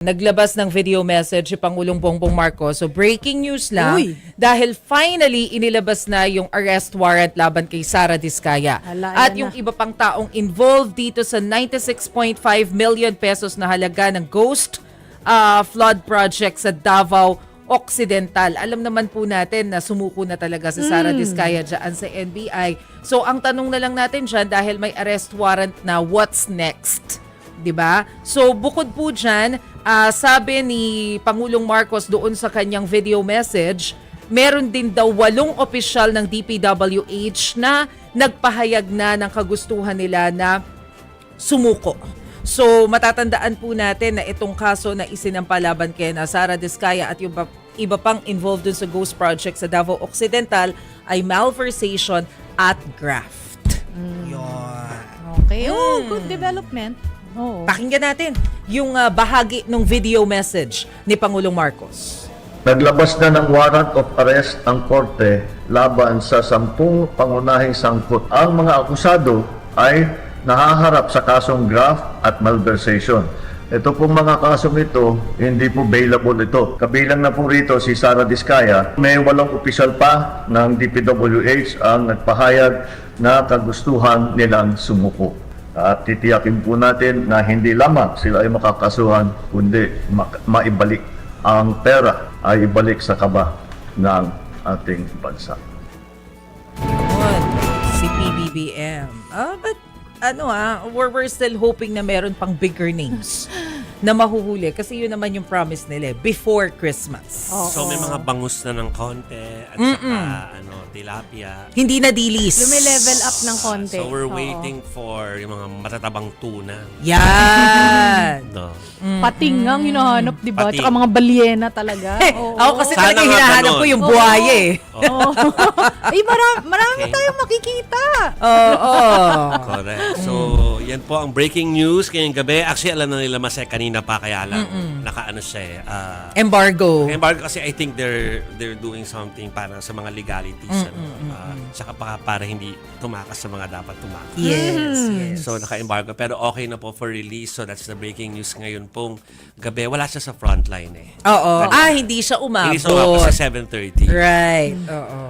Naglabas ng video message si Pangulong Bongbong Marcos. So breaking news lang dahil finally inilabas na yung arrest warrant laban kay Sara Diskaya. At yung iba pang taong involved dito sa 96.5 million pesos na halaga ng ghost flood project sa Davao Occidental. Alam naman po natin na sumuko na talaga si Sara Diskaya dyan sa NBI. So ang tanong na lang natin dyan dahil may arrest warrant na, what's next? 'Di ba? So bukod po diyan, sabi ni Pangulong Marcos doon sa kanyang video message, meron din daw 8 opisyal ng DPWH na nagpahayag na ng kagustuhan nila na sumuko. So matatandaan po natin na itong kaso na isinampalaban kay Sara Diskaya at yung iba pang involved dun sa Ghost Project sa Davao Occidental ay malversation at graft. Okay. Oh, good development. Oh. Pakinggan natin yung bahagi ng video message ni Pangulong Marcos. Naglabas na ng warrant of arrest ang korte laban sa 10 pangunahing sangkot. Ang mga akusado ay nahaharap sa kasong graft at malversation. Ito pong mga kasong ito, hindi po bailable ito. Kabilang na po rito si Sara Diskaya. May 8 opisyal pa ng DPWH ang nagpahayag na kagustuhan nilang sumuko. At titiyakin po natin na hindi lamang sila ay makakasuhan, kundi maibalik ang pera ay ibalik sa kaba ng ating bansa. Yun, si PBBM. But we're still hoping na meron pang bigger names na mahuhuli kasi yun naman yung promise nila before Christmas. So may mga bangus na ng konti at saka tilapia. Hindi na dilis. Lumilevel up ng konti. So we're waiting for yung mga matatabang tuna. Yan. No. Pating ang hinahanap, di ba? Pating. Tsaka mga balyena talaga. Ako kasi Sana talaga nga hinahanap ko ganun. yung buhaya eh. Oo. Ay, marami tayong makikita. Oo. Correct. So yan po ang breaking news ngayong gabi. Actually alam na nila Masay kanina pa kaya lang nakaano siya Embargo. Embargo kasi I think they're doing something para sa mga legalities. Tsaka para hindi tumakas sa mga dapat tumakas. Yes. So naka-embargo pero okay na po for release. So that's the breaking news ngayon pong gabi. Wala siya sa frontline eh. Oo. Hindi siya umabot. Hindi siya umabot sa 7:30. Right. Oo.